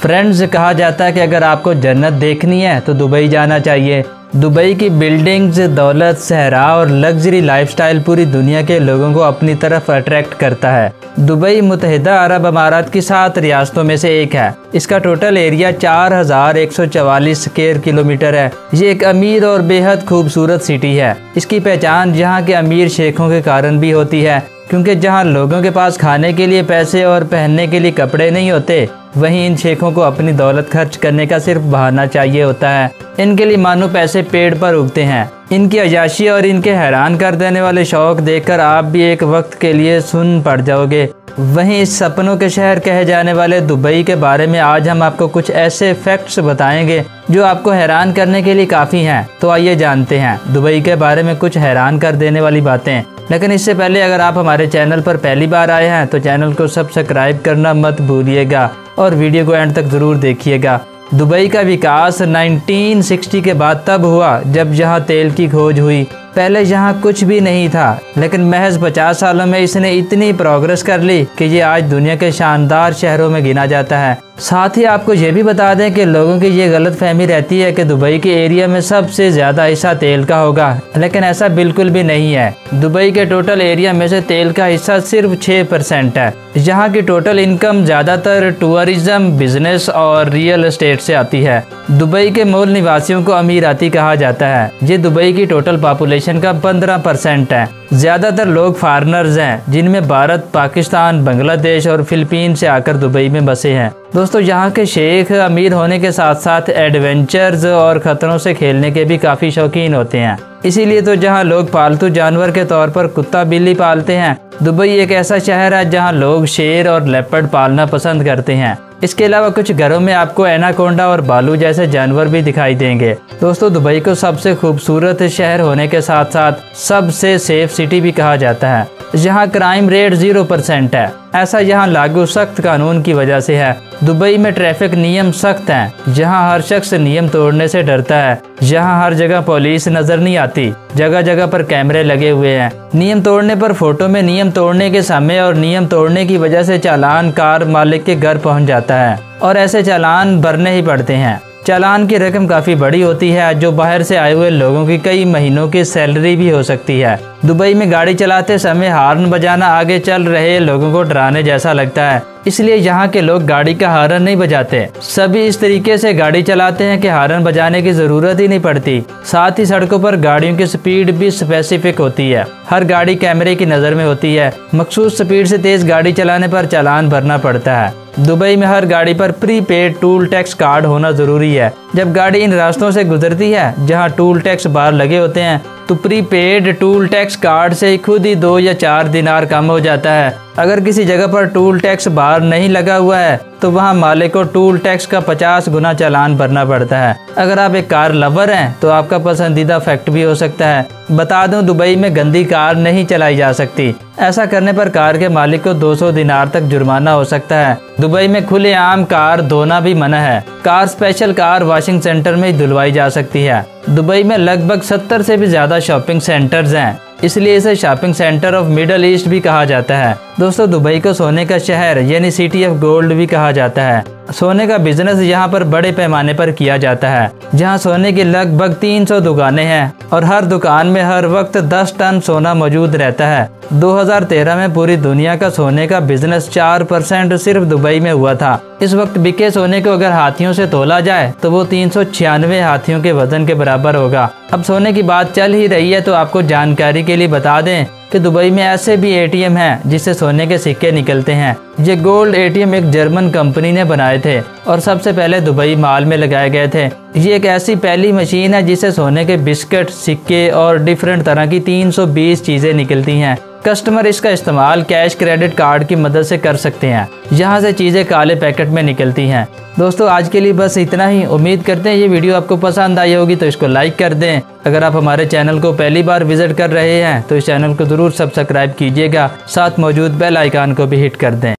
Friends, कहा जाता है कि अगर आपको जन्नत देखनी है तो दुबई जाना चाहिए। दुबई की बिल्डिंग्स, दौलत, सहरा और लग्जरी लाइफस्टाइल पूरी दुनिया के लोगों को अपनी तरफ अट्रैक्ट करता है। दुबई मुत्तहिदा अरब अमारात की 7 रियासतों में से एक है। इसका टोटल एरिया 4144 स्क्वायर किलोमीटर है। ये एक अमीर और बेहद खूबसूरत सिटी है। इसकी पहचान यहाँ के अमीर शेखों के कारण भी होती है, क्योंकि जहाँ लोगों के पास खाने के लिए पैसे और पहनने के लिए कपड़े नहीं होते, वहीं इन शेखों को अपनी दौलत खर्च करने का सिर्फ बहाना चाहिए होता है। इनके लिए मानो पैसे पेड़ पर उगते हैं। इनकी अय्याशी और इनके हैरान कर देने वाले शौक देखकर आप भी एक वक्त के लिए सुन पड़ जाओगे। वहीं इस सपनों के शहर कहे जाने वाले दुबई के बारे में आज हम आपको कुछ ऐसे फैक्ट्स बताएंगे जो आपको हैरान करने के लिए काफ़ी हैं। तो आइए जानते हैं दुबई के बारे में कुछ हैरान कर देने वाली बातें। लेकिन इससे पहले अगर आप हमारे चैनल पर पहली बार आए हैं तो चैनल को सब्सक्राइब करना मत भूलिएगा और वीडियो को एंड तक ज़रूर देखिएगा। दुबई का विकास 1960 के बाद तब हुआ जब यहाँ तेल की खोज हुई। पहले यहाँ कुछ भी नहीं था, लेकिन महज 50 सालों में इसने इतनी प्रोग्रेस कर ली कि ये आज दुनिया के शानदार शहरों में गिना जाता है। साथ ही आपको ये भी बता दें कि लोगों की ये गलत फहमी रहती है कि दुबई के एरिया में सबसे ज़्यादा हिस्सा तेल का होगा, लेकिन ऐसा बिल्कुल भी नहीं है। दुबई के टोटल एरिया में से तेल का हिस्सा सिर्फ 6% है। यहाँ की टोटल इनकम ज़्यादातर टूरिज्म, बिजनेस और रियल एस्टेट से आती है। दुबई के मूल निवासियों को अमीराती कहा जाता है। ये दुबई की टोटल पॉपुलेशन का 15% है। ज़्यादातर लोग फॉरेनर्स हैं, जिनमें भारत, पाकिस्तान, बांग्लादेश और फिलीपीन से आकर दुबई में बसे हैं। दोस्तों, यहाँ के शेख अमीर होने के साथ साथ एडवेंचर्स और खतरों से खेलने के भी काफ़ी शौकीन होते हैं। इसीलिए तो जहाँ लोग पालतू जानवर के तौर पर कुत्ता बिल्ली पालते हैं, दुबई एक ऐसा शहर है जहाँ लोग शेर और लेपर्ड पालना पसंद करते हैं। इसके अलावा कुछ घरों में आपको एनाकोंडा और भालू जैसे जानवर भी दिखाई देंगे। दोस्तों, दुबई को सबसे खूबसूरत शहर होने के साथ साथ सबसे सेफ सिटी भी कहा जाता है। यहाँ क्राइम रेट 0% है। ऐसा यहाँ लागू सख्त कानून की वजह से है। दुबई में ट्रैफिक नियम सख्त हैं। जहाँ हर शख्स नियम तोड़ने से डरता है। यहाँ हर जगह पुलिस नजर नहीं आती। जगह जगह पर कैमरे लगे हुए हैं। नियम तोड़ने पर फोटो में नियम तोड़ने के समय और नियम तोड़ने की वजह से चालान कार मालिक के घर पहुँच जाता है और ऐसे चालान भरने ही पड़ते हैं। चालान की रकम काफ़ी बड़ी होती है, जो बाहर से आए हुए लोगों की कई महीनों की सैलरी भी हो सकती है। दुबई में गाड़ी चलाते समय हॉर्न बजाना आगे चल रहे लोगों को डराने जैसा लगता है, इसलिए यहाँ के लोग गाड़ी का हॉर्न नहीं बजाते। सभी इस तरीके से गाड़ी चलाते हैं कि हॉर्न बजाने की ज़रूरत ही नहीं पड़ती। साथ ही सड़कों पर गाड़ियों की स्पीड भी स्पेसिफिक होती है। हर गाड़ी कैमरे की नज़र में होती है। मखसूस स्पीड से तेज़ गाड़ी चलाने पर चालान भरना पड़ता है। दुबई में हर गाड़ी पर प्रीपेड टूल टैक्स कार्ड होना ज़रूरी है। जब गाड़ी इन रास्तों से गुजरती है जहाँ टूल टैक्स बार लगे होते हैं, तो प्रीपेड टूल टैक्स कार्ड से ही खुद ही 2 या 4 दिनार कम हो जाता है। अगर किसी जगह पर टूल टैक्स बार नहीं लगा हुआ है तो वहाँ मालिक को टूल टैक्स का 50 गुना चालान भरना पड़ता है। अगर आप एक कार लवर हैं तो आपका पसंदीदा फैक्ट भी हो सकता है। बता दूं, दुबई में गंदी कार नहीं चलाई जा सकती। ऐसा करने पर कार के मालिक को 200 दिनार तक जुर्माना हो सकता है। दुबई में खुलेआम कार धोना भी मना है। Car special car washing centre में ही धुलवाई जा सकती है। दुबई में लगभग 70 से भी ज़्यादा शॉपिंग सेंटर्स हैं, इसलिए इसे shopping centre of middle east भी कहा जाता है। दोस्तों, दुबई को सोने का शहर यानी सिटी ऑफ गोल्ड भी कहा जाता है। सोने का बिजनेस यहाँ पर बड़े पैमाने पर किया जाता है। जहाँ सोने की लगभग 300 दुकानें हैं और हर दुकान में हर वक्त 10 टन सोना मौजूद रहता है। 2013 में पूरी दुनिया का सोने का बिजनेस 4% सिर्फ दुबई में हुआ था। इस वक्त बिके सोने को अगर हाथियों से तोला जाए तो वो 396 हाथियों के वजन के बराबर होगा। अब सोने की बात चल ही रही है तो आपको जानकारी के लिए बता दें कि दुबई में ऐसे भी एटीएम हैं जिससे सोने के सिक्के निकलते हैं। ये गोल्ड एटीएम एक जर्मन कंपनी ने बनाए थे और सबसे पहले दुबई मॉल में लगाए गए थे। ये एक ऐसी पहली मशीन है जिससे सोने के बिस्किट, सिक्के और डिफरेंट तरह की 320 चीज़ें निकलती हैं। कस्टमर इसका इस्तेमाल कैश क्रेडिट कार्ड की मदद से कर सकते हैं। यहाँ से चीज़ें काले पैकेट में निकलती हैं। दोस्तों, आज के लिए बस इतना ही। उम्मीद करते हैं ये वीडियो आपको पसंद आई होगी, तो इसको लाइक कर दें। अगर आप हमारे चैनल को पहली बार विजिट कर रहे हैं तो इस चैनल को ज़रूर सब्सक्राइब कीजिएगा। साथ मौजूद बेल आइकन को भी हिट कर दें।